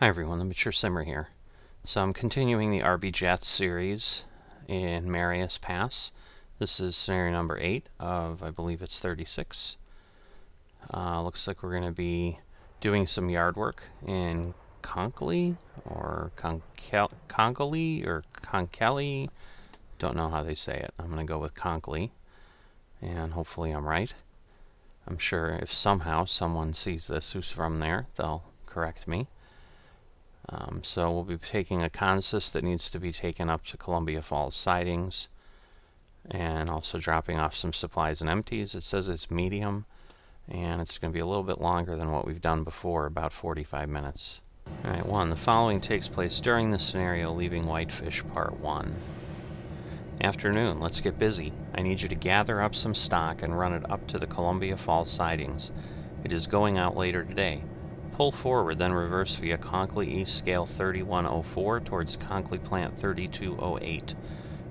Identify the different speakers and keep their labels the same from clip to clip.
Speaker 1: Hi everyone, the Mature Simmer here. So I'm continuing the RBJets series in Marius Pass. This is scenario number 8 of, I believe it's 36. Looks like we're going to be doing some yard work in Conkley or Conkley or Conkelly. Don't know how they say it. I'm going to go with Conkley, and hopefully I'm right. I'm sure if somehow someone sees this who's from there, they'll correct me. So we'll be taking a consist that needs to be taken up to Columbia Falls sidings, and also dropping off some supplies and empties. It says it's medium, and it's going to be a little bit longer than what we've done before, about 45 minutes. Alright, 1. The following takes place during the scenario Leaving Whitefish Part 1. Afternoon, let's get busy. I need you to gather up some stock and run it up to the Columbia Falls sidings. It is going out later today. Pull forward, then reverse via Conkley East Scale 3104 towards Conkley Plant 3208.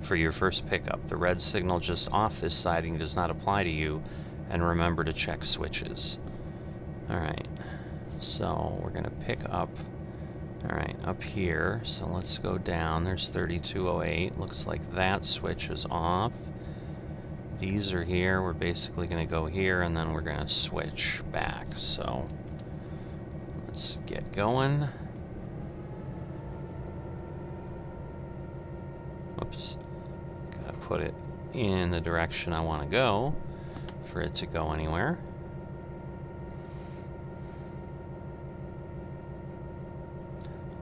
Speaker 1: For your first pickup, the red signal just off this siding does not apply to you, and remember to check switches. Alright, so we're going to pick up, up here, so let's go down. There's 3208. Looks like that switch is off. These are here. We're basically going to go here, and then we're going to switch back, so let's get going. Whoops. Gotta put it in the direction I want to go for it to go anywhere.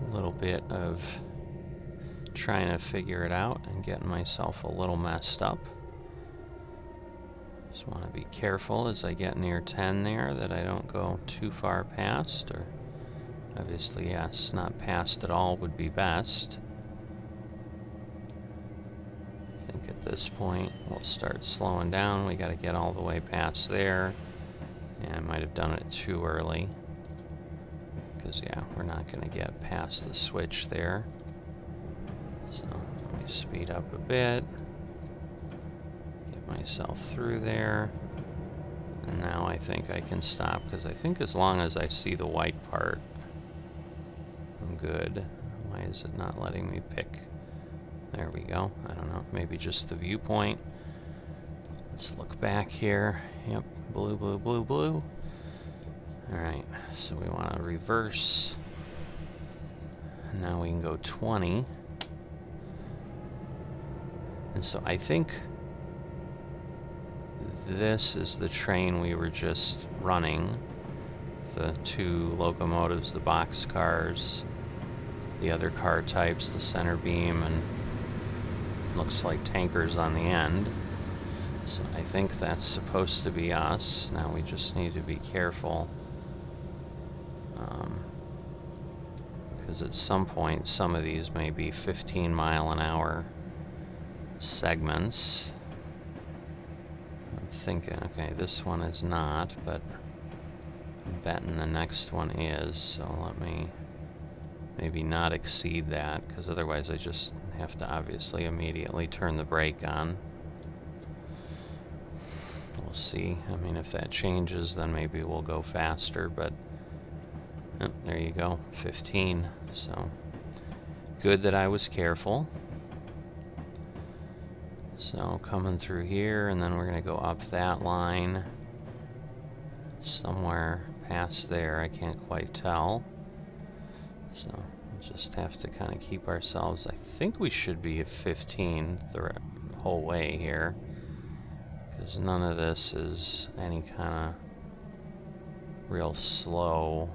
Speaker 1: A little bit of trying to figure it out and getting myself a little messed up. Just want to be careful as I get near 10 there that I don't go too far past, or obviously, yes, not past at all would be best. I think at this point we'll start slowing down. We got to get all the way past there, and I might have done it too early, because yeah, we're not going to get past the switch there. So let me speed up a bit, get myself through there, and now I think I can stop, because I think as long as I see the white part, I'm good. Why is it not letting me pick? There we go. I don't know, maybe just the viewpoint. Let's look back here. Yep, blue, blue, blue, blue. Alright, so we want to reverse. Now we can go 20. And so I think this is the train we were just running. The two locomotives, the boxcars, the other car types, the center beam, and looks like tankers on the end. So I think that's supposed to be us. Now we just need to be careful, because at some point some of these may be 15-mile-an-hour segments. I'm thinking, okay, this one is not, but I'm betting the next one is, so let me maybe not exceed that, because otherwise I just have to obviously immediately turn the brake on. We'll see. I mean, if that changes, then maybe we'll go faster, but there you go, 15. So good that I was careful. So coming through here, and then we're going to go up that line somewhere past there. I can't quite tell. So we'll just have to kind of keep ourselves. I think we should be at 15 the whole way here, because none of this is any kind of real slow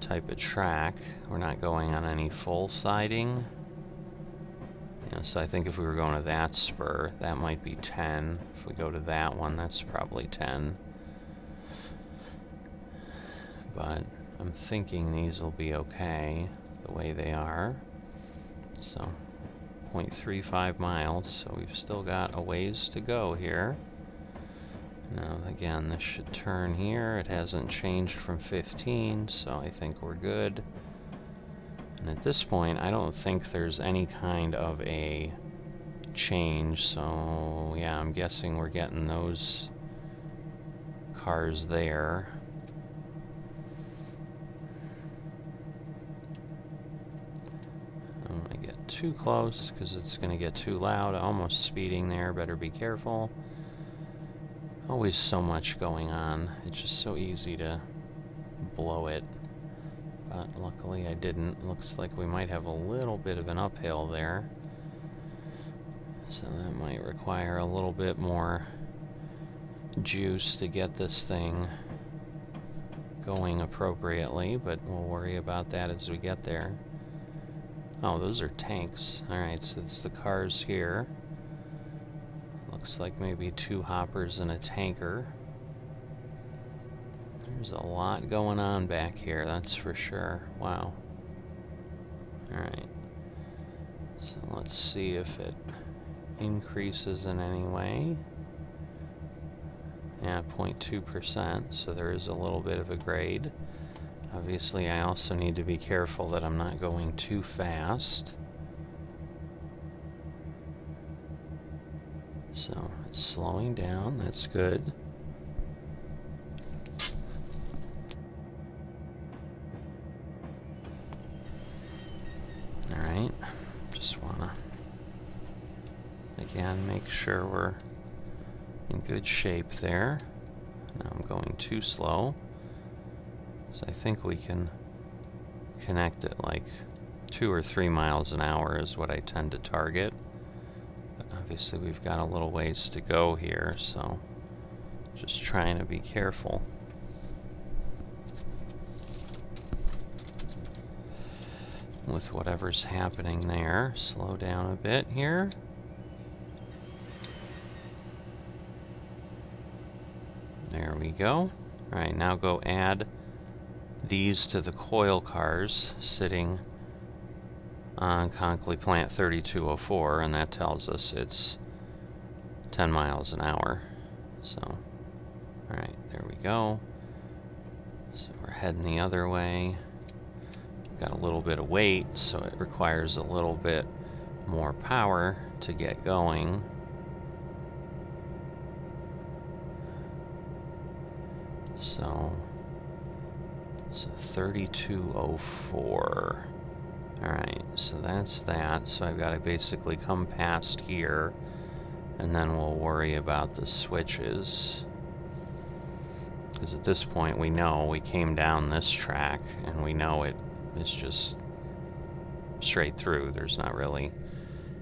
Speaker 1: type of track. We're not going on any full siding. Yeah, so I think if we were going to that spur, that might be 10. If we go to that one, that's probably 10. But I'm thinking these will be okay the way they are. So 0.35 miles, so we've still got a ways to go here. Now again, this should turn here. It hasn't changed from 15, so I think we're good. And at this point, I don't think there's any kind of a change, so yeah, I'm guessing we're getting those cars there. too close because it's going to get too loud. Almost speeding there. Better be careful. Always so much going on. It's just so easy to blow it. But luckily I didn't. Looks like we might have a little bit of an uphill there. So that might require a little bit more juice to get this thing going appropriately, but we'll worry about that as we get there. Oh, those are tanks. Alright, so it's the cars here. Looks like maybe 2 hoppers and a tanker. There's a lot going on back here, that's for sure. Wow. Alright. So let's see if it increases in any way. Yeah, 0.2%, so there is a little bit of a grade. Obviously, I also need to be careful that I'm not going too fast. So, it's slowing down, that's good. Alright, just wanna, again, make sure we're in good shape there. Now I'm going too slow. So I think we can connect it like 2 or 3 miles an hour is what I tend to target. But obviously we've got a little ways to go here, so just trying to be careful. With whatever's happening there. Slow down a bit here. There we go. Alright, now go add these to the coil cars sitting on Conkley plant 3204, and that tells us it's 10 miles an hour. So, alright, there we go. So we're heading the other way. Got a little bit of weight, so it requires a little bit more power to get going. So 3204. Alright, so that's that. So I've got to basically come past here, and then we'll worry about the switches. Because at this point we know we came down this track, and we know it's just straight through. There's not really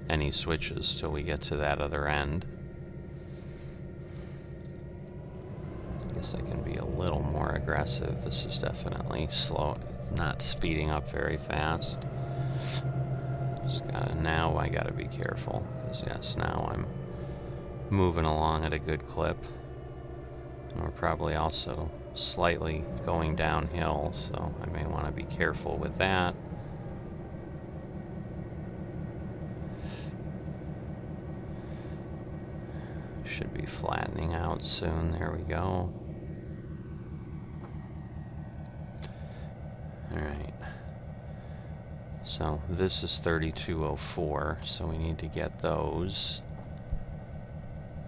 Speaker 1: any switches till we get to that other end. I guess I can be a little more aggressive. This is definitely slow, not speeding up very fast. Just now I gotta be careful, because yes, now I'm moving along at a good clip. And we're probably also slightly going downhill, so I may want to be careful with that. Should be flattening out soon. There we go. Alright. So this is 3204, so we need to get those.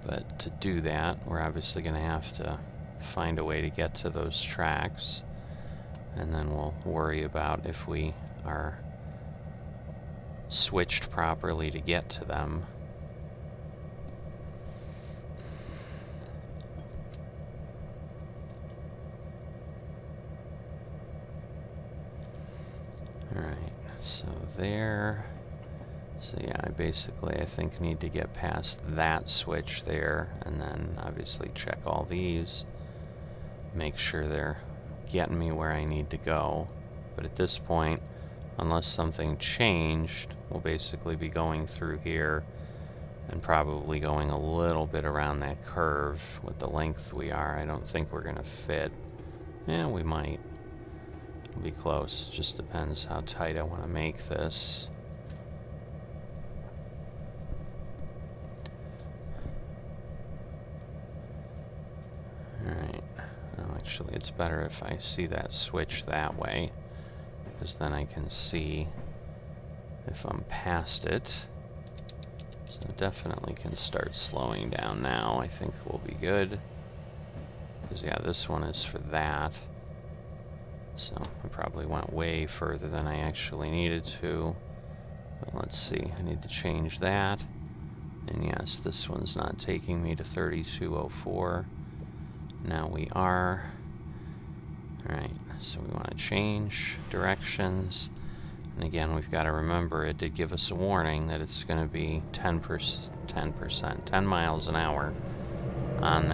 Speaker 1: But to do that, we're obviously going to have to find a way to get to those tracks, and then we'll worry about if we are switched properly to get to them. Alright, so there. So yeah, I think need to get past that switch there, and then obviously check all these, make sure they're getting me where I need to go. But at this point, unless something changed, we'll basically be going through here and probably going a little bit around that curve with the length we are. I don't think we're gonna fit. Yeah, we might. It'll be close. It just depends how tight I want to make this. Alright, well, actually it's better if I see that switch that way, because then I can see if I'm past it. So definitely can start slowing down now. I think we'll be good. Because yeah, this one is for that. So I probably went way further than I actually needed to. But let's see, I need to change that. And yes, this one's not taking me to 3204. Now we are. Alright, so we want to change directions. And again, we've got to remember it did give us a warning that it's going to be 10 miles an hour on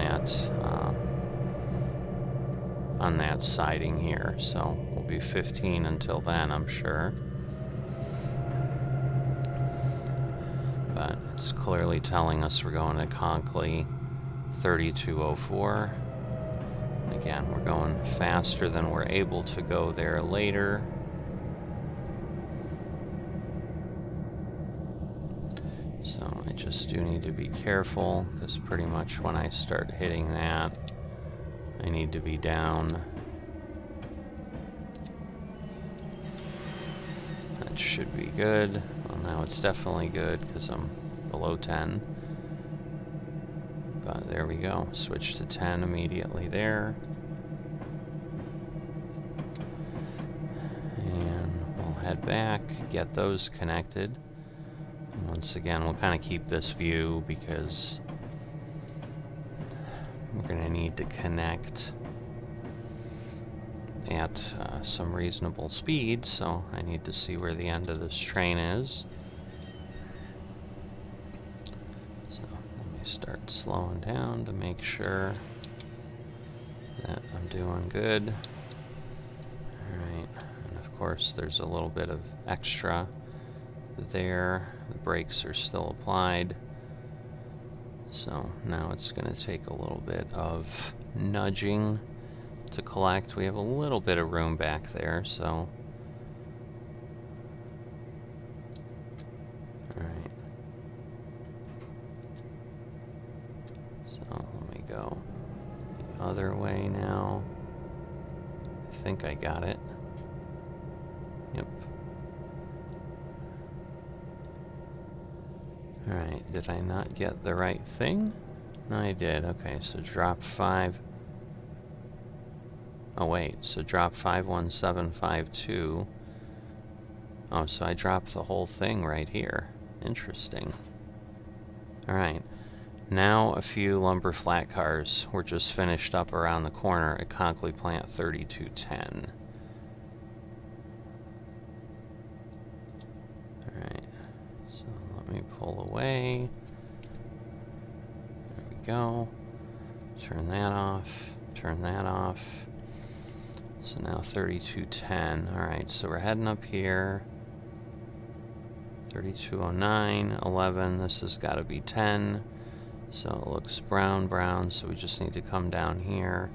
Speaker 1: that siding here. So we'll be 15 until then, I'm sure. But it's clearly telling us we're going to Conklin 3204. Again, we're going faster than we're able to go there later. So I just do need to be careful, because pretty much when I start hitting that, I need to be down. That should be good. Well, now it's definitely good, because I'm below 10. But there we go. Switch to 10 immediately there. And we'll head back, get those connected. And once again, we'll kind of keep this view because we're going to need to connect at some reasonable speed, so I need to see where the end of this train is. Start slowing down to make sure that I'm doing good. Alright, and of course there's a little bit of extra there. The brakes are still applied. So now it's going to take a little bit of nudging to collect. We have a little bit of room back there, so alright. So let me go the other way now. I think I got it. Yep. Alright, did I not get the right thing? No, I did. Okay, so drop 5. Oh wait, so drop 51752. Oh, so I dropped the whole thing right here. Interesting. Alright. Now a few lumber flat cars were just finished up around the corner at Conklin Plant 3210. Alright, so let me pull away. There we go. Turn that off. Turn that off. So now 3210. Alright, so we're heading up here. 3209, 11. This has got to be 10. So it looks brown, so we just need to come down here,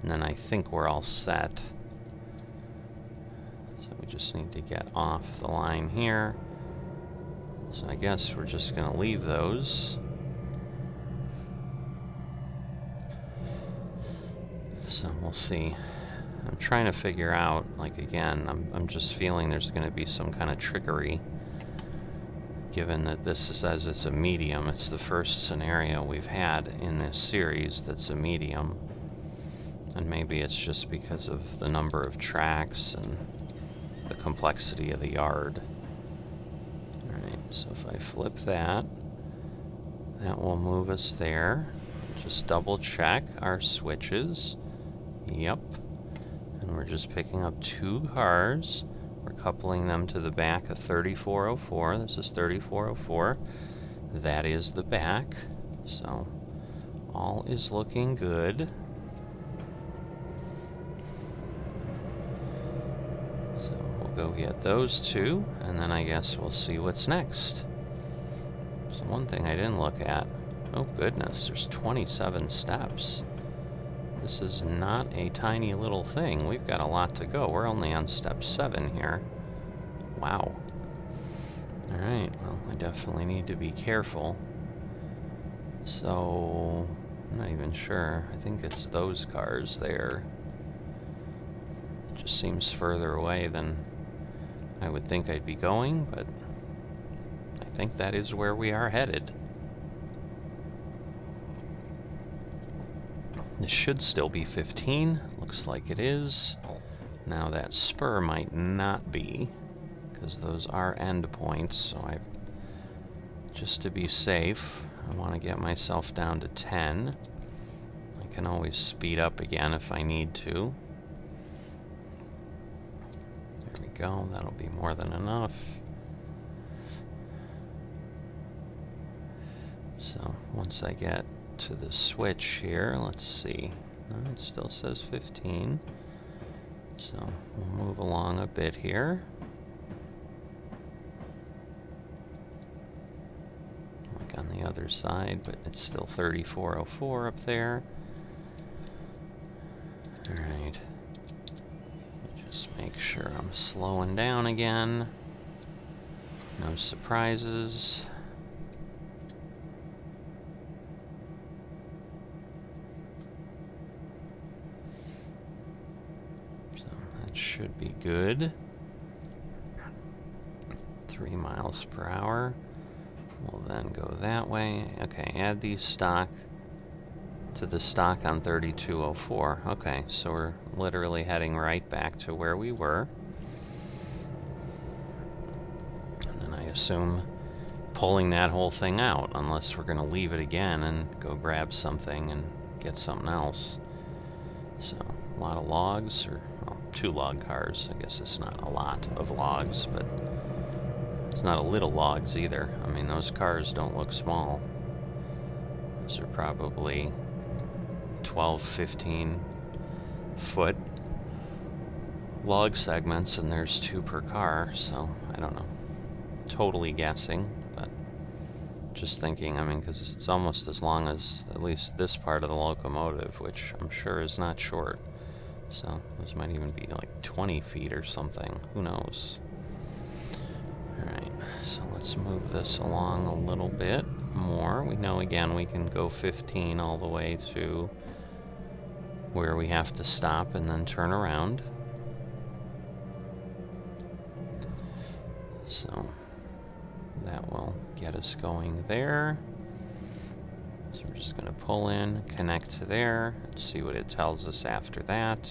Speaker 1: and then I think we're all set. So we just need to get off the line here. So I guess we're just going to leave those. So we'll see. I'm trying to figure out, like, again, I'm just feeling there's going to be some kind of trickery. Given that this says it's a medium, it's the first scenario we've had in this series that's a medium. And maybe it's just because of the number of tracks and the complexity of the yard. Alright, so if I flip that, that will move us there. Just double check our switches. Yep. And we're just picking up 2 cars. We're coupling them to the back of 3404. This is 3404. That is the back. So all is looking good. So we'll go get those 2, and then I guess we'll see what's next. So one thing I didn't look at. Oh goodness, there's 27 steps. This is not a tiny little thing. We've got a lot to go. We're only on step 7 here. Wow. Alright, well, I definitely need to be careful. So, I'm not even sure. I think it's those cars there. It just seems further away than I would think I'd be going, but I think that is where we are headed. This should still be 15. Looks like it is. Now that spur might not be, because those are end points, so just to be safe, I want to get myself down to 10. I can always speed up again if I need to. There we go, that'll be more than enough. So once I get to the switch here, let's see. It still says 15. So we'll move along a bit here. Like on the other side, but it's still 3404 up there. Alright. Just make sure I'm slowing down again. No surprises. Should be good. 3 miles per hour. We'll then go that way. Okay, add these stock to the stock on 3204. Okay, so we're literally heading right back to where we were. And then I assume pulling that whole thing out, unless we're going to leave it again and go grab something and get something else. So, a lot of logs, or 2 log cars. I guess it's not a lot of logs, but it's not a little logs either. I mean, those cars don't look small. Those are probably 12, 15 foot log segments, and there's 2 per car, so I don't know. Totally guessing, but just thinking, I mean, because it's almost as long as at least this part of the locomotive, which I'm sure is not short. So those might even be like 20 feet or something. Who knows? Alright, so let's move this along a little bit more. We know, again, we can go 15 all the way to where we have to stop and then turn around. So that will get us going there. So we're just going to pull in, connect to there, and see what it tells us after that.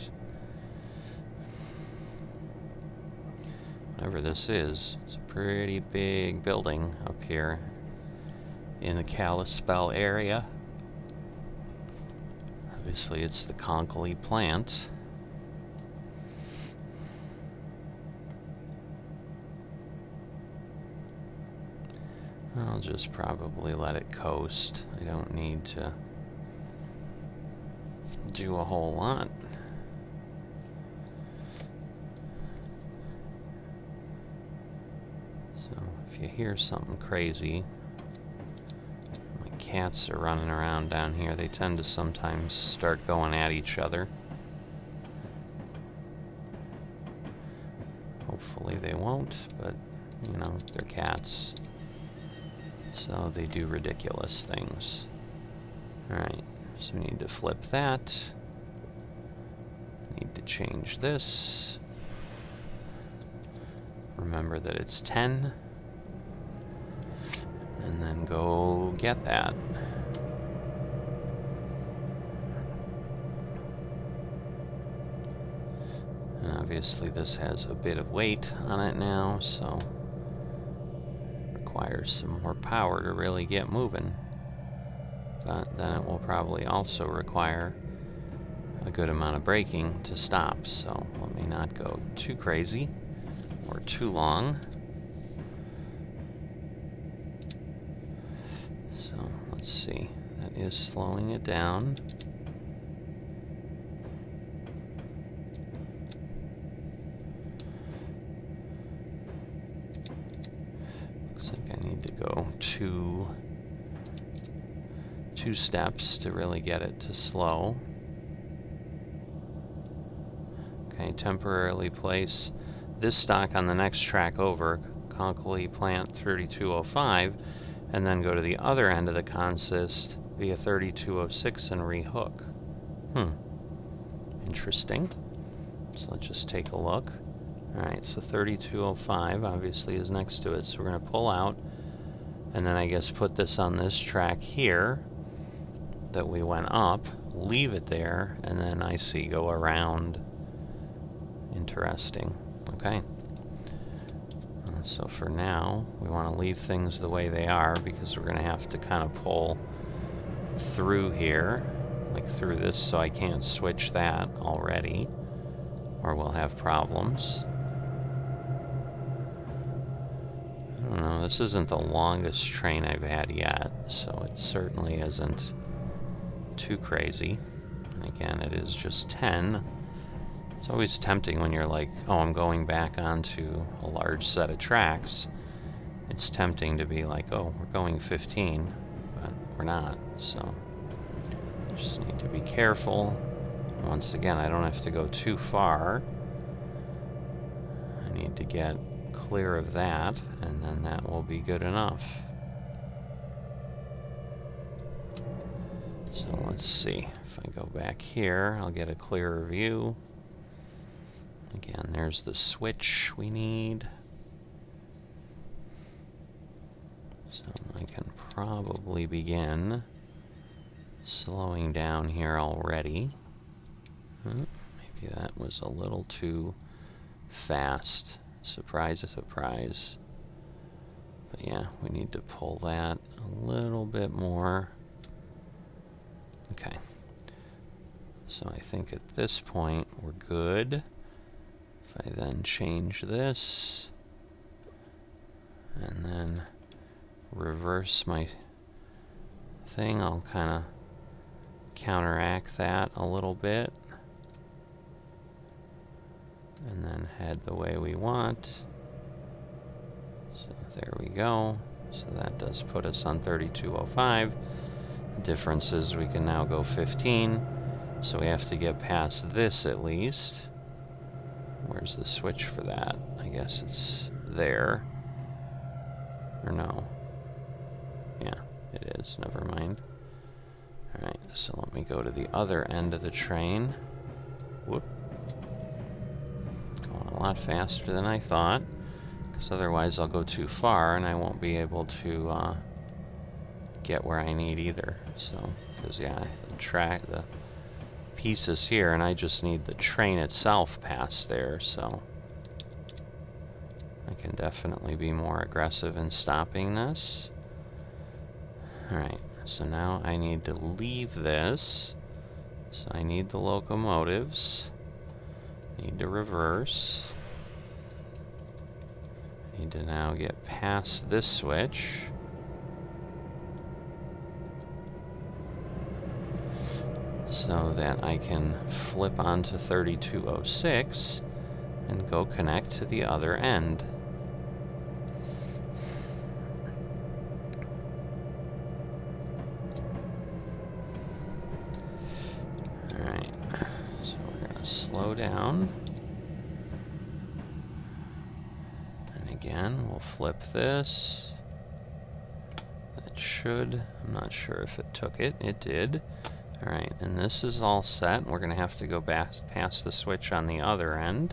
Speaker 1: Whatever this is, it's a pretty big building up here in the Kalispell area. Obviously, it's the Conkley plant. I'll just probably let it coast. I don't need to do a whole lot. So if you hear something crazy, my cats are running around down here. They tend to sometimes start going at each other. Hopefully they won't, but you know, they're cats. So they do ridiculous things. Alright, so we need to flip that. Need to change this. Remember that it's 10. And then go get that. And obviously this has a bit of weight on it now, so requires some more power to really get moving. But then it will probably also require a good amount of braking to stop, so let me not go too crazy or too long. So let's see, that is slowing it down. Looks like I need to go two steps to really get it to slow. Okay, temporarily place this stock on the next track over, Conkley Plant 3205, and then go to the other end of the consist via 3206 and rehook. Interesting. So let's just take a look. Alright, so 3205 obviously is next to it, so we're going to pull out, and then I guess put this on this track here that we went up, leave it there, and then I see go around. Interesting. Okay. So for now, we want to leave things the way they are because we're going to have to kind of pull through here, like through this, so I can't switch that already, or we'll have problems. I don't know, this isn't the longest train I've had yet, so it certainly isn't too crazy. And again, it is just 10. It's always tempting when you're like, oh, I'm going back onto a large set of tracks. It's tempting to be like, oh, we're going 15, but we're not, so just need to be careful. Once again, I don't have to go too far. I need to get clear of that, and then that will be good enough. So let's see. If I go back here, I'll get a clearer view. Again, there's the switch we need. So I can probably begin slowing down here already. Maybe that was a little too fast. Surprise, surprise. But yeah, we need to pull that a little bit more. Okay. So I think at this point we're good. If I then change this and then reverse my thing, I'll kind of counteract that a little bit and then head the way we want. So there we go. So that does put us on 3205. The difference is we can now go 15, so we have to get past this at least. Where's the switch for that? I guess it's there. Or no. Yeah, it is. Never mind. Alright, so let me go to the other end of the train. Whoop. Going a lot faster than I thought, because otherwise I'll go too far and I won't be able to get where I need either. So, because yeah, the pieces here, and I just need the train itself past there, so I can definitely be more aggressive in stopping this. Alright, so now I need to leave this, so I need the locomotives, need to reverse, need to now get past this switch. So that I can flip onto 3206 and go connect to the other end. Alright, so we're going to slow down. And again, we'll flip this. That should, I'm not sure if it took it. It did. Alright, and this is all set. We're going to have to go back past the switch on the other end.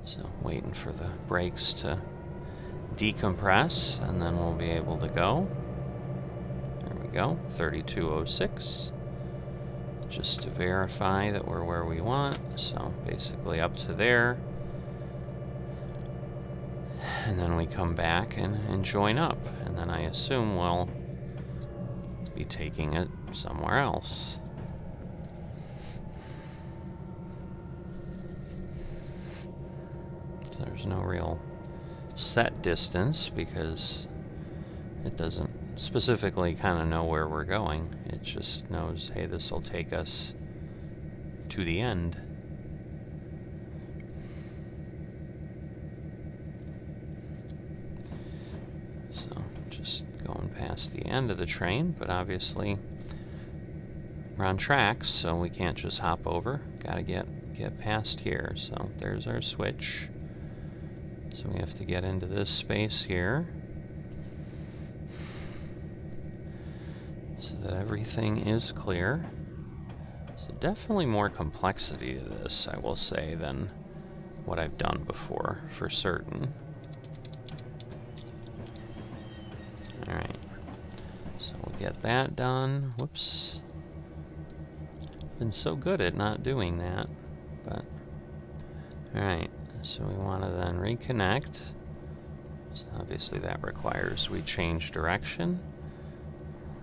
Speaker 1: So, waiting for the brakes to decompress, and then we'll be able to go. There we go, 3206. Just to verify that we're where we want. So, basically up to there. And then we come back and join up. And then I assume we'll be taking it somewhere else. So there's no real set distance because it doesn't specifically kind of know where we're going. It just knows, hey, this will take us to the end. So just going past the end of the train, but obviously we're on tracks, so we can't just hop over. Gotta get past here. So there's our switch. So we have to get into this space here so that everything is clear. So definitely more complexity to this, I will say, than what I've done before, for certain. Alright, so we'll get that done. Whoops. Been so good at not doing that, but alright, So we want to then reconnect. So obviously that requires we change direction.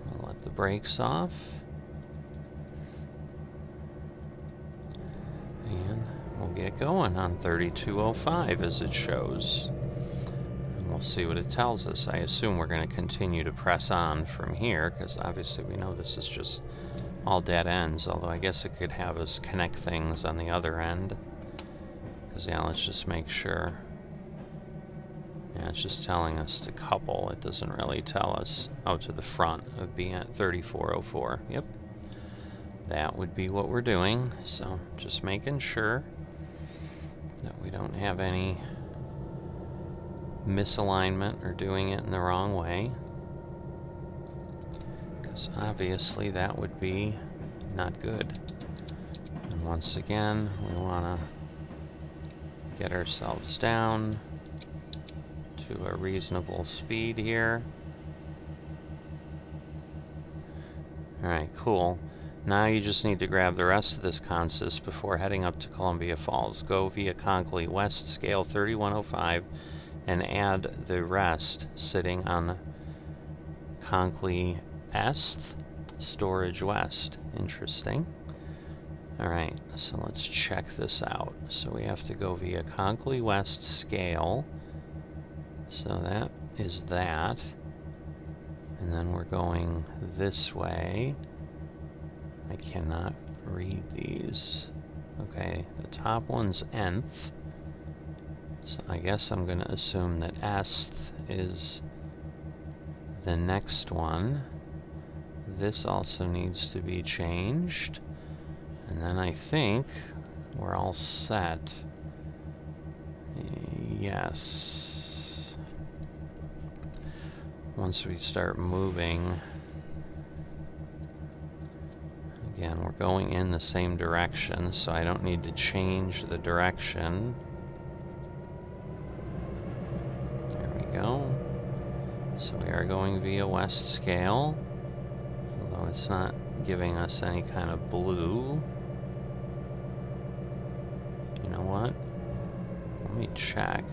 Speaker 1: We'll let the brakes off. And we'll get going on 3205 as it shows. And we'll see what it tells us. I assume we're going to continue to press on from here, because obviously we know this is just all dead ends, although I guess it could have us connect things on the other end. Because, yeah, let's just make sure. Yeah, it's just telling us to couple. It doesn't really tell us, oh, to the front of being at 3404. Yep. That would be what we're doing. So just making sure that we don't have any misalignment or doing it in the wrong way. Because obviously that would be not good. And once again, we want to get ourselves down to a reasonable speed here. Alright, cool. Now you just need to grab the rest of this consist before heading up to Columbia Falls. Go via Conklin West, scale 3105, and add the rest sitting on Conklin Est, Storage West. Interesting. Alright, so let's check this out. So we have to go via Conklin West scale. So that is that. And then we're going this way. I cannot read these. Okay, the top one's nth. So I guess I'm going to assume that est is the next one. This also needs to be changed. And then I think we're all set. Yes. Once we start moving, again, we're going in the same direction, so I don't need to change the direction. There we go. So we are going via west scale, although it's not giving us any kind of blue. You know what? Let me check.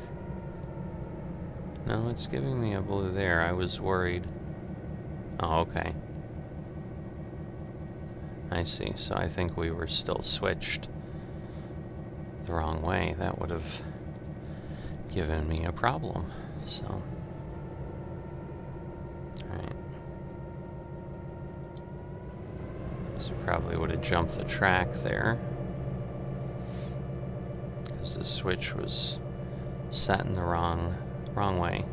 Speaker 1: No, it's giving me a blue there. I was worried. Oh, okay. I see. So I think we were still switched the wrong way. That would have given me a problem. So, alright. So probably would have jumped the track there, because the switch was set in the wrong way.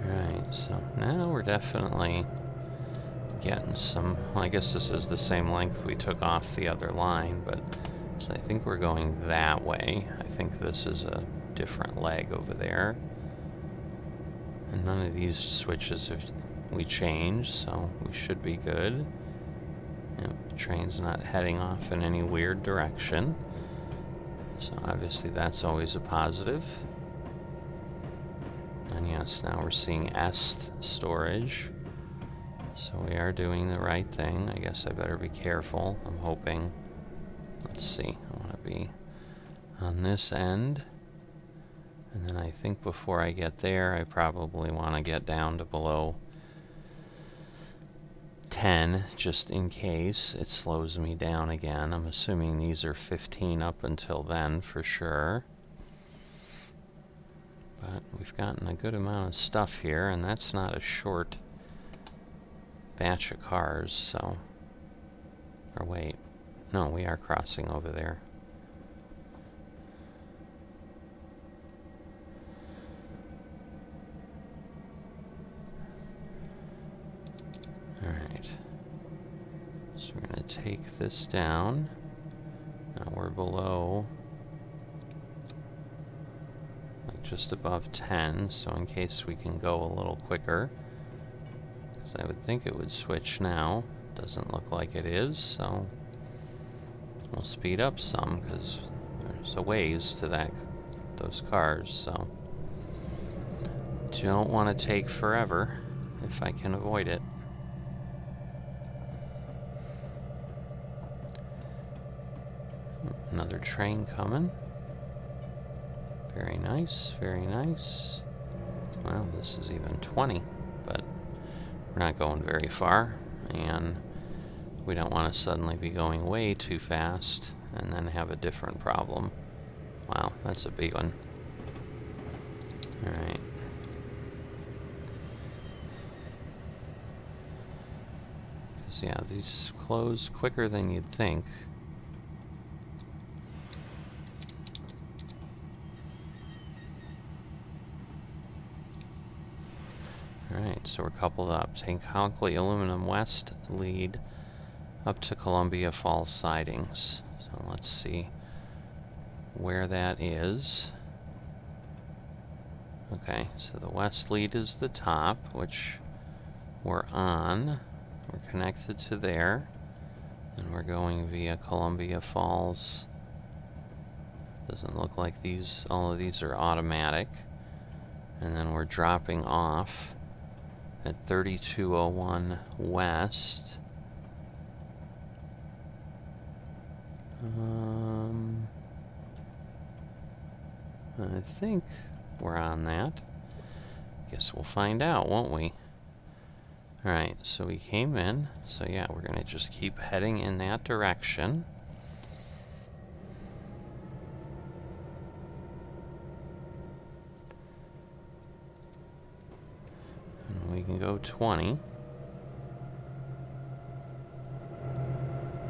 Speaker 1: Alright, so now we're definitely getting some, well, I guess this is the same length we took off the other line, but so I think we're going that way. I think this is a different leg over there. And none of these switches have we changed, so we should be good. Yep, the train's not heading off in any weird direction. So obviously that's always a positive. And yes, now we're seeing est storage. So we are doing the right thing. I guess I better be careful. I'm hoping. Let's see. I want to be on this end. And then I think before I get there, I probably want to get down to below 10, just in case it slows me down again. I'm assuming these are 15 up until then, for sure. But we've gotten a good amount of stuff here, and that's not a short batch of cars, so... Or wait. No, we are crossing over there. Alright. So we're going to take this down. Now we're below, like just above 10, so in case we can go a little quicker. Because I would think it would switch now. Doesn't look like it is, so we'll speed up some, because there's a ways to those cars, so don't want to take forever if I can avoid it. Another train coming. Very nice, very nice. Well, this is even 20, but we're not going very far, and we don't want to suddenly be going way too fast and then have a different problem. Wow, that's a big one. Alright. Because, yeah, these close quicker than you'd think. Alright, so we're coupled up. Take Conkley Aluminum West lead up to Columbia Falls sidings. So let's see where that is. Okay, so the west lead is the top, which we're on. We're connected to there. And we're going via Columbia Falls. Doesn't look like all of these are automatic. And then we're dropping off at 3201 West. I think we're on that. Guess we'll find out, won't we? Alright, so we came in. So yeah, we're going to just keep heading in that direction. And we can go 20.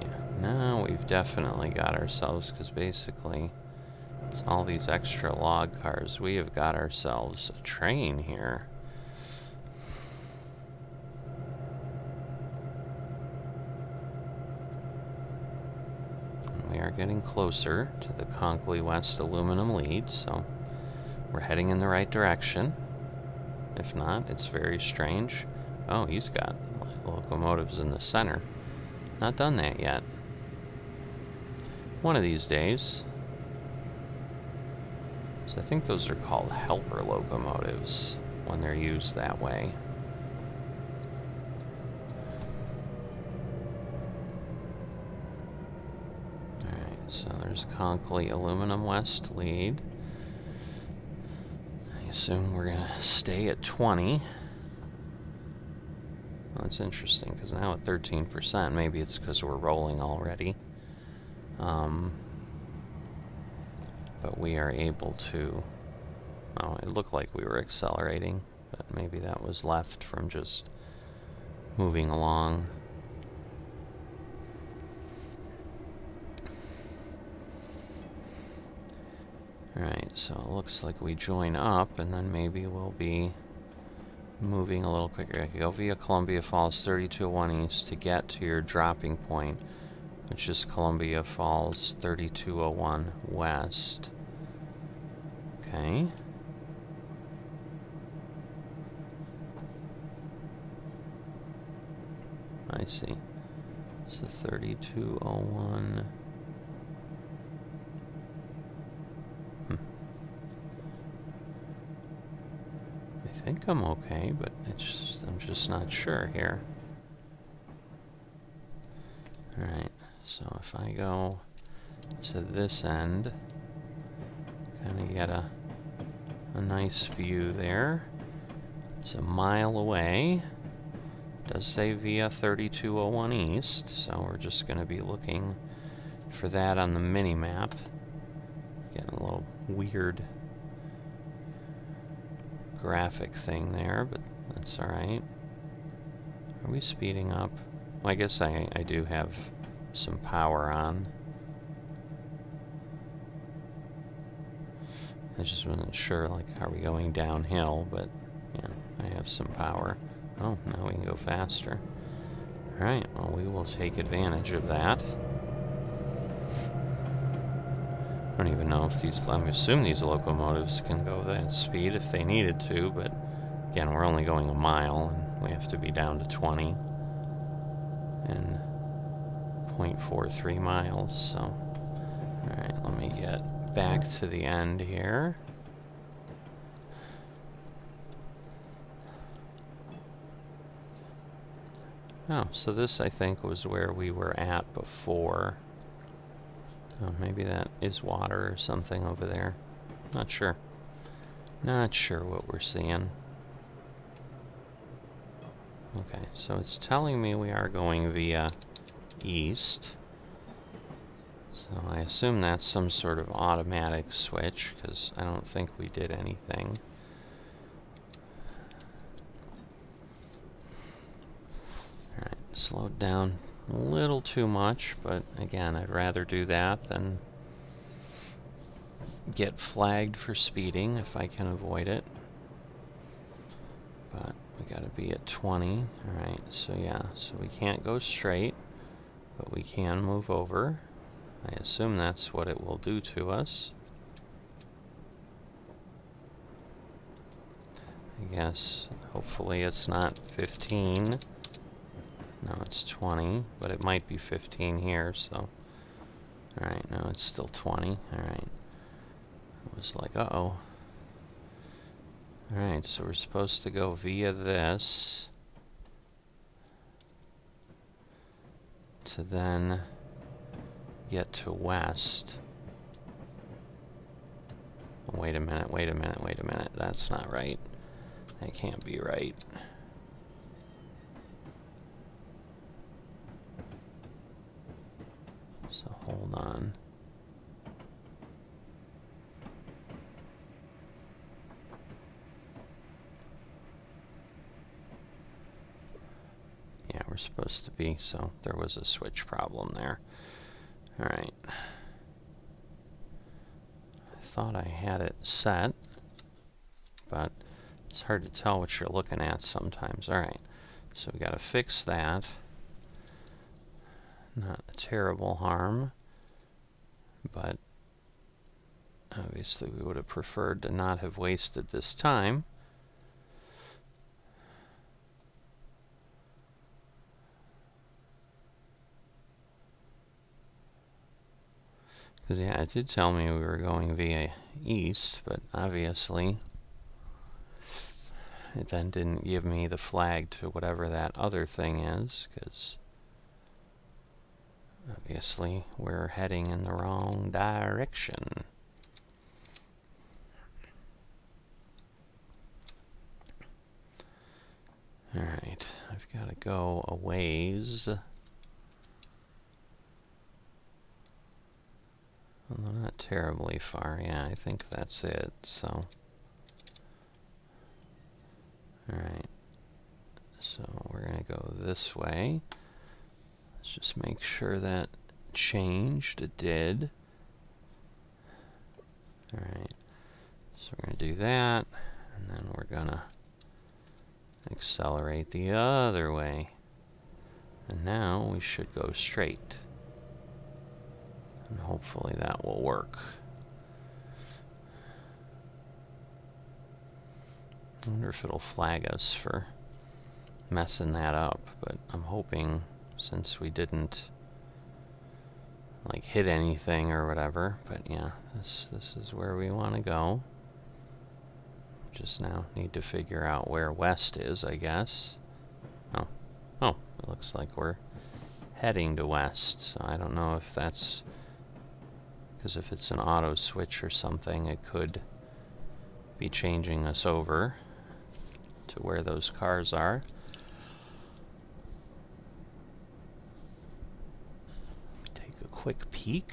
Speaker 1: Yeah, now we've definitely got ourselves, because basically it's all these extra log cars. We have got ourselves a train here. And we are getting closer to the Conkley West aluminum lead, so we're heading in the right direction. If not, it's very strange. Oh, he's got locomotives in the center. Not done that yet. One of these days. So I think those are called helper locomotives when they're used that way. Alright, so there's Conkley Aluminum West lead. I assume we're going to stay at 20. Well, that's interesting, because now at 13%, maybe it's because we're rolling already. But we are able to... Oh, it looked like we were accelerating, but maybe that was left from just moving along. Alright, so it looks like we join up, and then maybe we'll be moving a little quicker. I could go via Columbia Falls 3201 East to get to your dropping point, which is Columbia Falls 3201 West. Okay. I see. So 3201. I think I'm okay, but I'm just not sure here. Alright, so if I go to this end, kind of get a nice view there. It's a mile away. It does say via 3201 East, so we're just going to be looking for that on the mini-map. Getting a little weird graphic thing there, but that's alright. Are we speeding up? Well, I guess I do have some power on. I just wasn't sure, like, are we going downhill, but yeah, I have some power. Oh, now we can go faster. Alright, well, we will take advantage of that. I don't even know if these, I assume these locomotives can go that speed if they needed to, but again, we're only going a mile, and we have to be down to 20 in 0.43 miles, so... Alright, let me get back to the end here. Oh, so this, I think, was where we were at before. Oh, maybe that is water or something over there. Not sure. Not sure what we're seeing. Okay, so it's telling me we are going via east. So I assume that's some sort of automatic switch, because I don't think we did anything. Alright, slowed down a little too much, but again, I'd rather do that than get flagged for speeding if I can avoid it. But we gotta be at 20. Alright, so yeah, so we can't go straight, but we can move over. I assume that's what it will do to us. I guess, hopefully it's not 15. No, it's 20, but it might be 15 here, so... Alright, no, it's still 20. Alright. I was like, uh-oh. Alright, so we're supposed to go via this to then get to west. Oh, wait a minute, wait a minute, wait a minute. That's not right. That can't be right. So hold on. Yeah, we're supposed to be, so there was a switch problem there. Alright. I thought I had it set, but it's hard to tell what you're looking at sometimes. Alright, so we gotta fix that. Not a terrible harm, but obviously we would have preferred to not have wasted this time. Because yeah, it did tell me we were going via east, but obviously it then didn't give me the flag to whatever that other thing is, because obviously we're heading in the wrong direction. Alright, I've got to go a ways. Well, not terribly far. Yeah, I think that's it, so... Alright, so we're going to go this way. Let's just make sure that changed. It did. Alright, so we're going to do that, and then we're going to accelerate the other way. And now we should go straight. And hopefully that will work. I wonder if it'll flag us for messing that up, but I'm hoping, since we didn't like hit anything or whatever. But yeah, this is where we want to go. Just now need to figure out where west is, I guess. Oh, it looks like we're heading to west, so I don't know if that's because if it's an auto switch or something, it could be changing us over to where those cars are. Take a quick peek.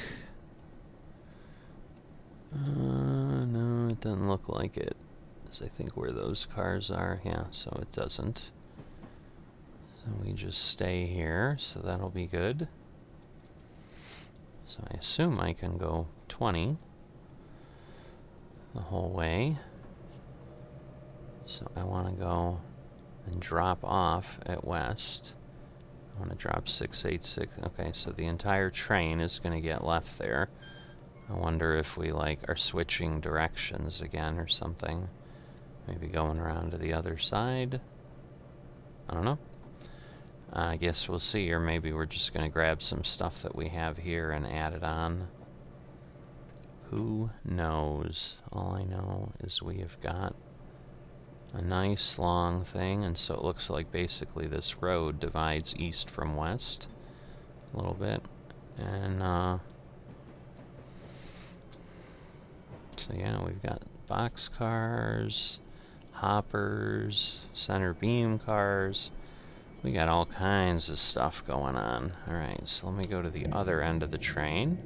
Speaker 1: No, it doesn't look like it. Because I think where those cars are, yeah, so it doesn't. So we just stay here, so that'll be good. So I assume I can go 20 the whole way. So I want to go and drop off at west. I want to drop 686. Okay, so the entire train is going to get left there. I wonder if we like are switching directions again or something. Maybe going around to the other side. I don't know. I guess we'll see, or maybe we're just going to grab some stuff that we have here and add it on. Who knows? All I know is we have got a nice long thing, and so it looks like basically this road divides east from west a little bit. And So yeah, we've got boxcars, hoppers, center beam cars. We got all kinds of stuff going on. Alright, so let me go to the other end of the train,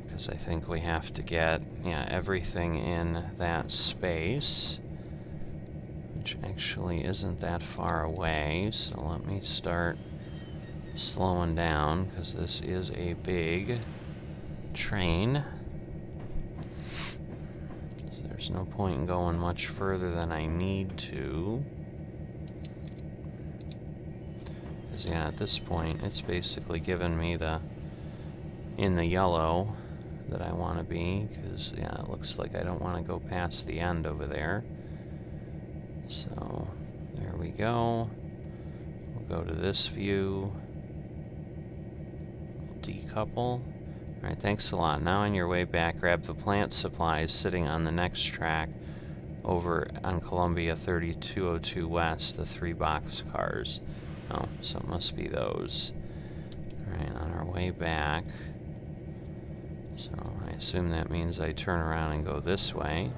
Speaker 1: because I think we have to get, yeah, everything in that space, which actually isn't that far away. So let me start slowing down, because this is a big train. So there's no point in going much further than I need to. Because, yeah, at this point, it's basically given me in the yellow that I want to be, because, yeah, it looks like I don't want to go past the end over there. So, there we go. We'll go to this view. We'll decouple. Alright, thanks a lot. Now on your way back, grab the plant supplies sitting on the next track over on Columbia 3202 West, the 3 box cars. Oh, so it must be those. Alright, on our way back. So I assume that means I turn around and go this way.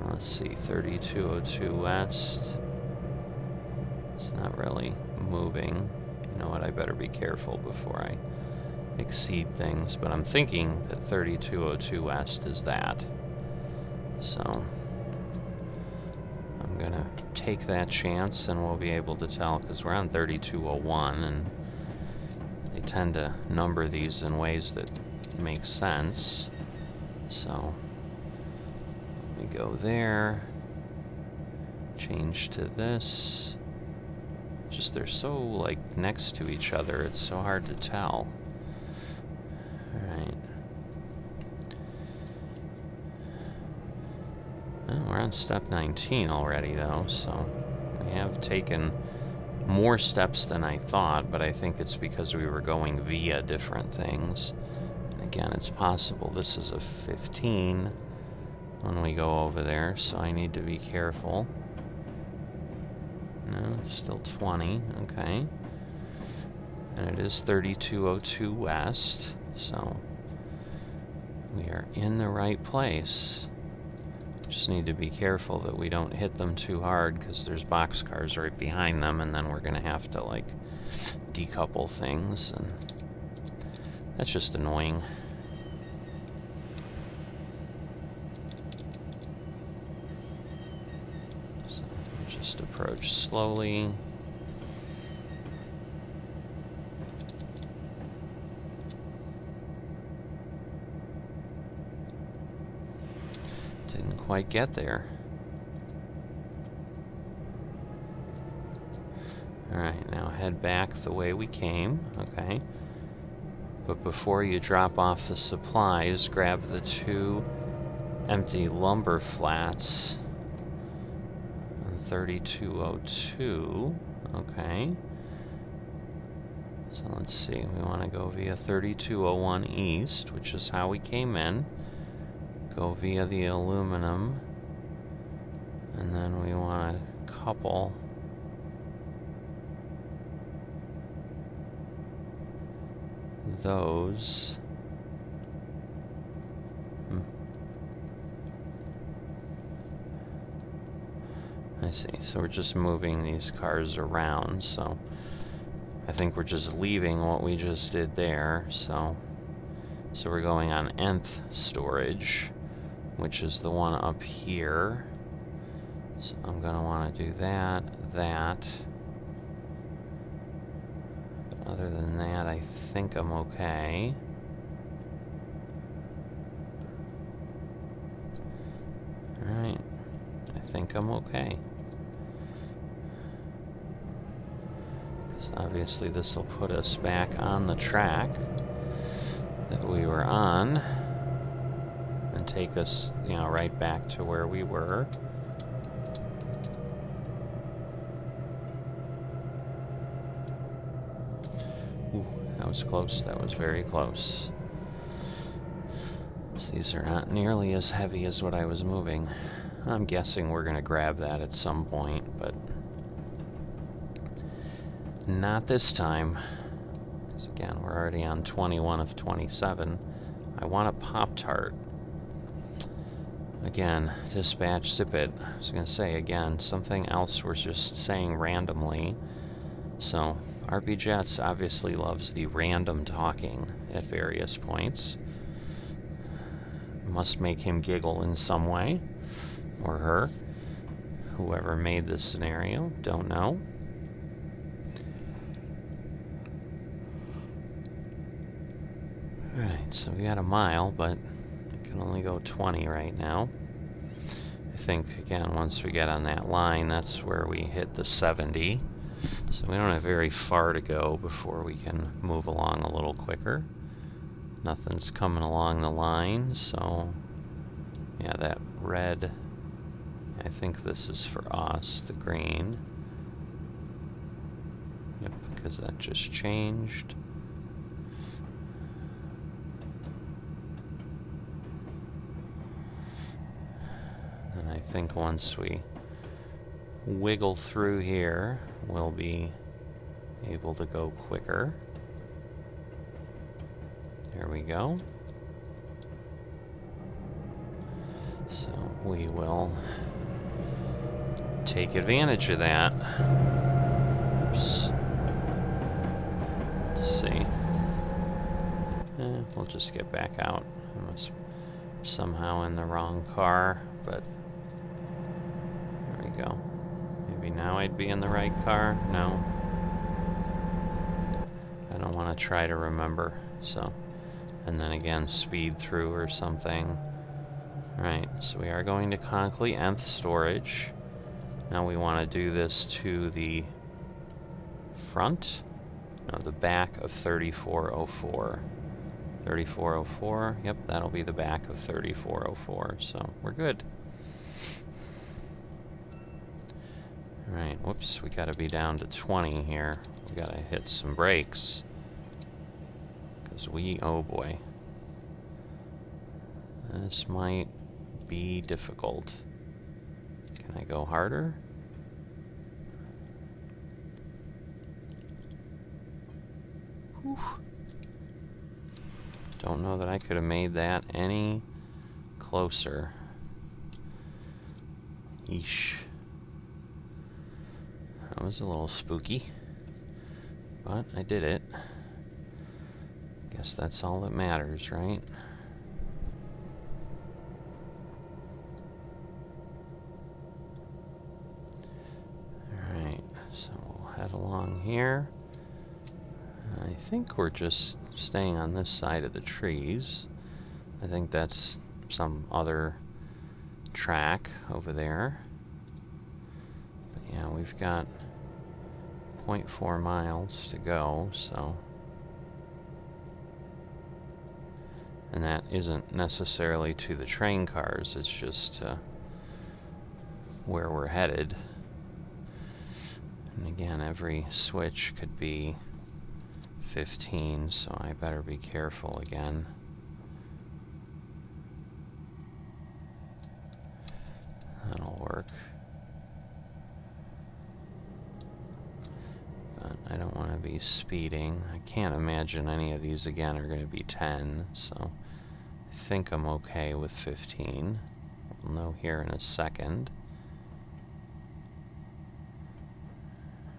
Speaker 1: Let's see, 3202 West. It's not really moving. You know what, I better be careful before I exceed things, but I'm thinking that 3202 West is that. So I'm gonna take that chance and we'll be able to tell, because we're on 3201 and they tend to number these in ways that make sense. So we go there, change to this. Just they're so like next to each other, it's so hard to tell. Alright. Well, we're on step 19 already, though, so we have taken more steps than I thought, but I think it's because we were going via different things. And again, it's possible this is a 15 when we go over there, so I need to be careful. No, it's still 20, okay. And it is 3202 West, so we are in the right place. Just need to be careful that we don't hit them too hard, because there's boxcars right behind them, and then we're going to have to, like, decouple things, and that's just annoying. So just approach slowly. Didn't quite get there. Alright, now head back the way we came, okay? But before you drop off the supplies, grab the 2 empty lumber flats on 3202, okay? So let's see, we want to go via 3201 East, which is how we came in. Go via the aluminum, and then we want to couple those. I see, so we're just moving these cars around, so I think we're just leaving what we just did there, so we're going on nth storage, which is the one up here. So I'm going to want to do that. But other than that, I think I'm okay. Alright, I think I'm okay. Because obviously this will put us back on the track that we were on, and take us, you know, right back to where we were. Ooh, that was close. That was very close. So these are not nearly as heavy as what I was moving. I'm guessing we're going to grab that at some point, but not this time. Because again, we're already on 21 of 27. I want a Pop-Tart. Again, dispatch zip it. I was going to say again, something else we're just saying randomly. So, RBJets obviously loves the random talking at various points. Must make him giggle in some way. Or her. Whoever made this scenario, don't know. Alright, so we got a mile, but I can only go 20 right now. I think, again, once we get on that line, that's where we hit the 70. So we don't have very far to go before we can move along a little quicker. Nothing's coming along the line, so yeah, that red, I think this is for us, the green. Yep, because that just changed. And I think once we wiggle through here, we'll be able to go quicker. There we go. So we will take advantage of that. Oops. Let's see. We'll just get back out. I was somehow in the wrong car, but there we go. Maybe now I'd be in the right car? No. I don't want to try to remember, so. And then again, speed through or something. Right, so we are going to Conklin nth storage. Now we want to do this to the front, no, the back of 3404. 3404, yep, that'll be the back of 3404, so we're good. Alright, whoops, we gotta be down to 20 here. We gotta hit some brakes. Because oh boy. This might be difficult. Can I go harder? Whew. Don't know that I could have made that any closer. Eesh. That was a little spooky. But I did it. Guess that's all that matters, right? Alright, so we'll head along here. I think we're just staying on this side of the trees. I think that's some other track over there. But yeah, we've got 0.4 miles to go, so. And that isn't necessarily to the train cars, it's just where we're headed. And again, every switch could be 15, so I better be careful again. That'll work. But I don't want to be speeding. I can't imagine any of these again are going to be 10, so I think I'm okay with 15. We'll know here in a second.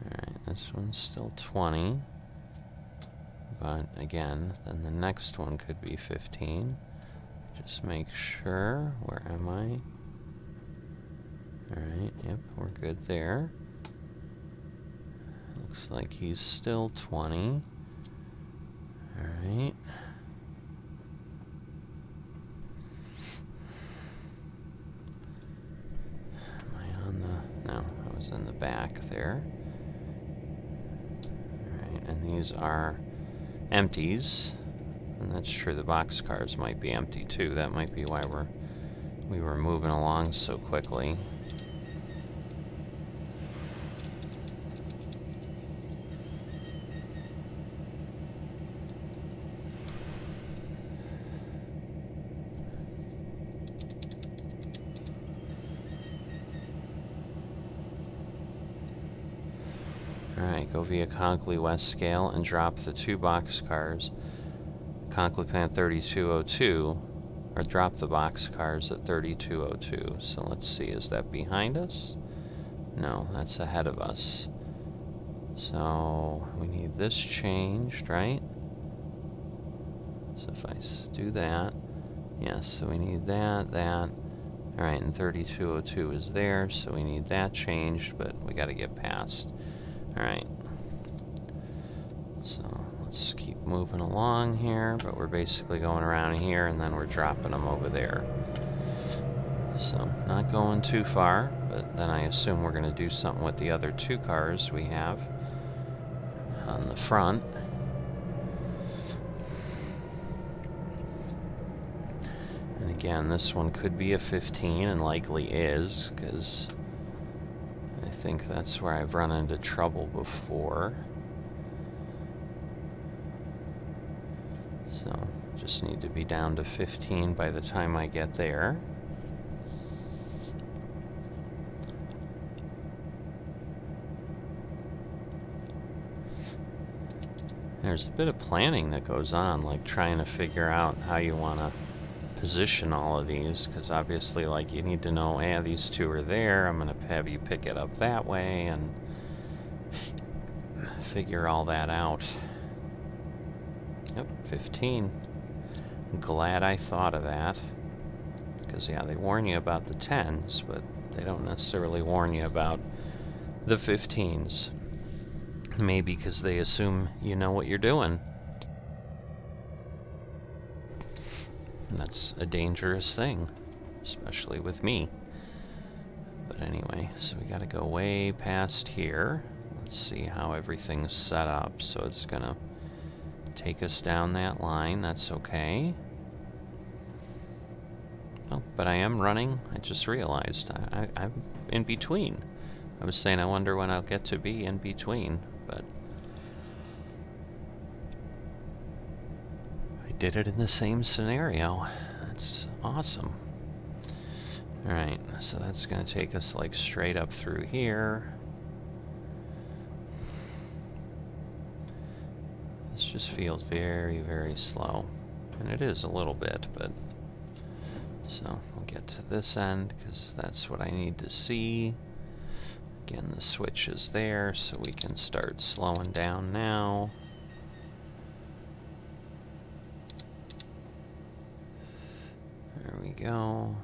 Speaker 1: Alright, this one's still 20. But again, then the next one could be 15. Just make sure. Where am I? Alright, yep, we're good there. Looks like he's still 20. Alright. Am I on the... No, I was in the back there. Alright, and these are empties. And that's true, the boxcars might be empty too. That might be why we were moving along so quickly. Alright, go via Conklin West Scale and drop the 2 boxcars. Conklin Plan 3202, or drop the boxcars at 3202. So let's see, is that behind us? No, that's ahead of us. So we need this changed, right? So if I do that, yes, so we need that. Alright, and 3202 is there, so we need that changed, but we gotta get past. Alright. So let's keep moving along here, but we're basically going around here and then we're dropping them over there. So not going too far, but then I assume we're going to do something with the other two cars we have on the front. And again, this one could be a 15 and likely is, because I think that's where I've run into trouble before. So just need to be down to 15 by the time I get there. There's a bit of planning that goes on, like trying to figure out how you want to position all of these, because obviously, like, you need to know, these two are there, I'm going to have you pick it up that way, and figure all that out. Yep, 15. I'm glad I thought of that, because, yeah, they warn you about the 10s, but they don't necessarily warn you about the 15s. Maybe because they assume you know what you're doing. And that's a dangerous thing, especially with me. But anyway, so we gotta go way past here. Let's see how everything's set up. So it's gonna take us down that line. That's okay. Oh, but I am running. I just realized I'm in between. I was saying I wonder when I'll get to be in between, but I did it in the same scenario. That's awesome. Alright, so that's going to take us like straight up through here. This just feels very, very slow. And it is a little bit, but... So, we'll get to this end, because that's what I need to see. Again, the switch is there, so we can start slowing down now. There we go.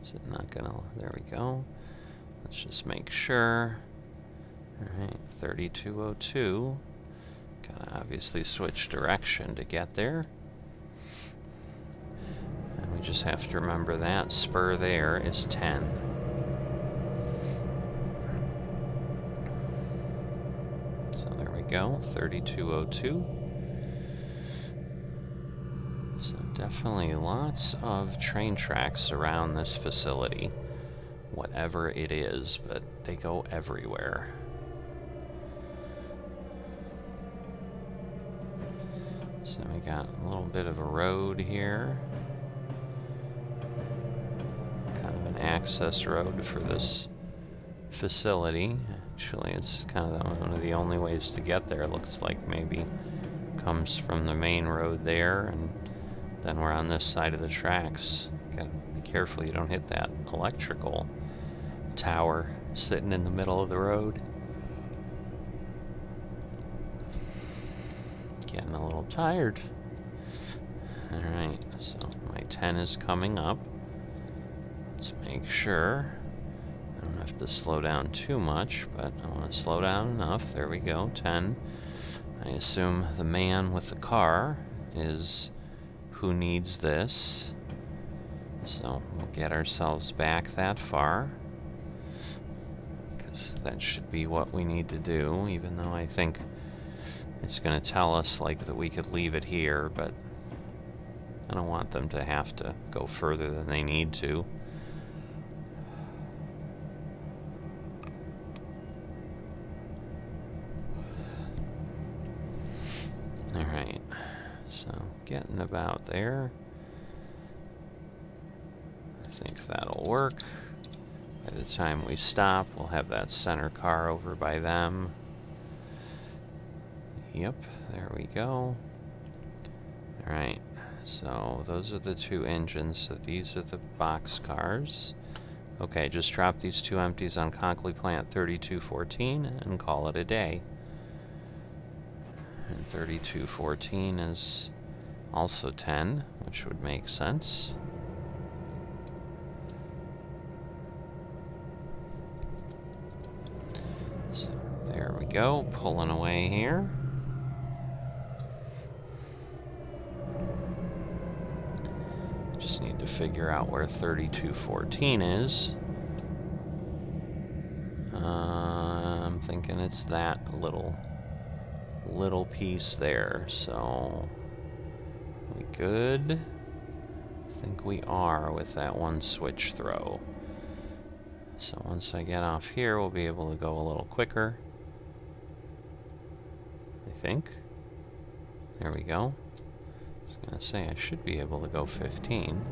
Speaker 1: Is it not gonna... There we go. Let's just make sure. Alright, 3202. Gotta obviously switch direction to get there. And we just have to remember that spur there is 10. So there we go, 3202. So definitely lots of train tracks around this facility, whatever it is, but they go everywhere. So we got a little bit of a road here. Kind of an access road for this facility. Actually, it's kind of one of the only ways to get there. It looks like maybe comes from the main road there, and then we're on this side of the tracks. Gotta be careful you don't hit that electrical tower sitting in the middle of the road. Getting a little tired. Alright, so my 10 is coming up. Let's make sure. I don't have to slow down too much, but I want to slow down enough. There we go, 10. I assume the man with the car is who needs this. So we'll get ourselves back that far, because that should be what we need to do, even though I think it's going to tell us like that we could leave it here, but I don't want them to have to go further than they need to. Alright, so getting about there. I think that'll work. By the time we stop, we'll have that center car over by them. Yep, there we go. Alright, so those are the two engines, so these are the boxcars. Okay, just drop these two empties on Conkley Plant 3214 and call it a day. And 3214 is also 10, which would make sense. So there we go, pulling away here. Just need to figure out where 3214 is. I'm thinking it's that little piece there, so we good? I think we are with that one switch throw. So once I get off here, we'll be able to go a little quicker. I think. There we go. I was gonna say I should be able to go 15.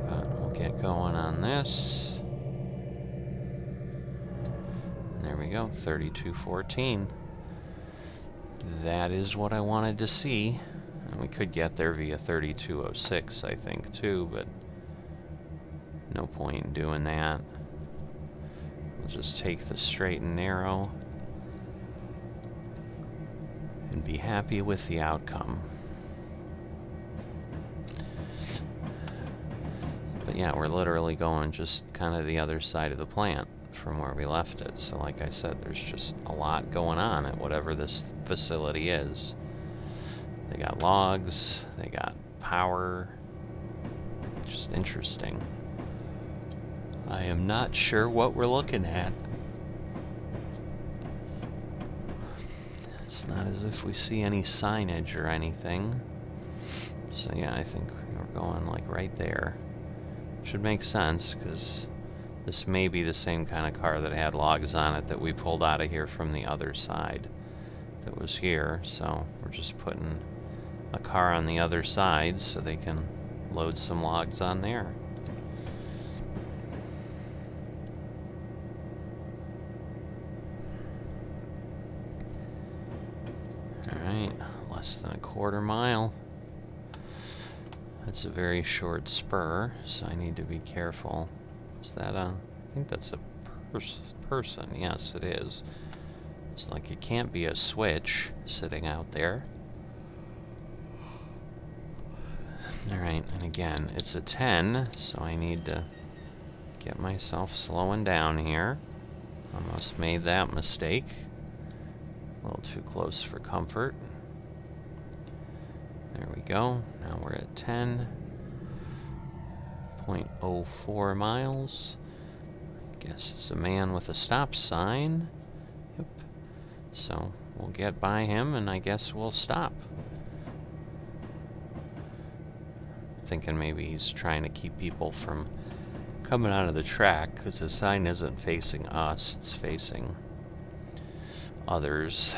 Speaker 1: But we'll get going on this. There we go, 3214. That is what I wanted to see. And we could get there via 3206, I think, too, but no point in doing that. We'll just take the straight and narrow and be happy with the outcome. But yeah, we're literally going just kind of the other side of the plant from where we left it. So like I said, there's just a lot going on at whatever this facility is. They got logs, they got power. Just interesting. I am not sure what we're looking at. It's not as if we see any signage or anything. So yeah, I think we're going like right there. Should make sense, because this may be the same kind of car that had logs on it that we pulled out of here from the other side that was here. So we're just putting a car on the other side so they can load some logs on there. Alright, less than a quarter mile. That's a very short spur, so I need to be careful. Is that a... I think that's a person. Yes, it is. It's like it can't be a switch sitting out there. Alright, and again, it's a 10, so I need to get myself slowing down here. Almost made that mistake. A little too close for comfort. There we go. Now we're at 10.04 miles. I guess it's a man with a stop sign. Yep. So we'll get by him and I guess we'll stop. Thinking maybe he's trying to keep people from coming out of the track, because the sign isn't facing us, it's facing others,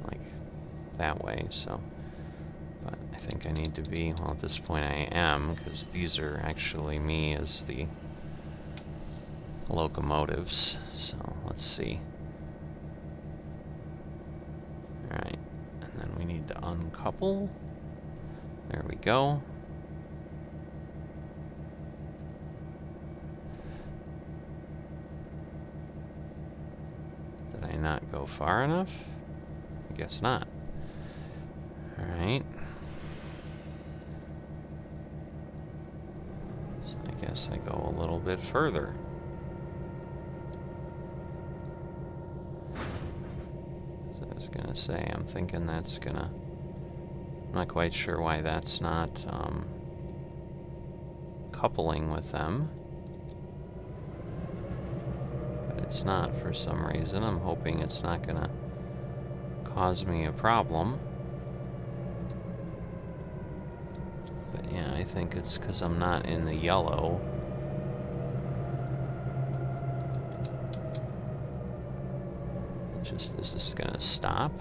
Speaker 1: like that way. So, but I think I need to be, well, at this point I am, because these are actually me as the locomotives. So let's see. Alright, and then we need to uncouple. There we go. Did I not go far enough? I guess not. Alright. So I guess I go a little bit further. So I was gonna say, I'm thinking that's gonna... I'm not quite sure why that's not coupling with them. It's not for some reason. I'm hoping it's not gonna cause me a problem. But yeah, I think it's because I'm not in the yellow. Just, is this gonna stop?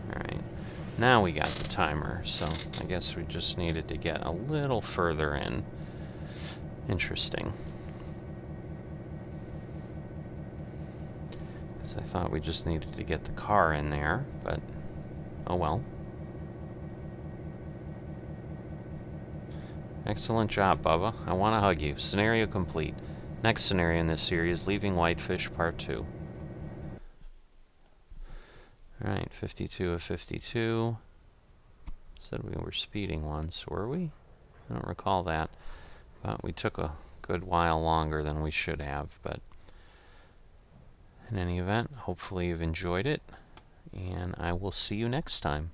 Speaker 1: Alright. Now we got the timer, so I guess we just needed to get a little further in. Interesting. So I thought we just needed to get the car in there, but oh well. Excellent job, Bubba. I want to hug you. Scenario complete. Next scenario in this series, Leaving Whitefish Part 2. Alright, 52 of 52. Said we were speeding once, were we? I don't recall that. But we took a good while longer than we should have. But in any event, hopefully you've enjoyed it. And I will see you next time.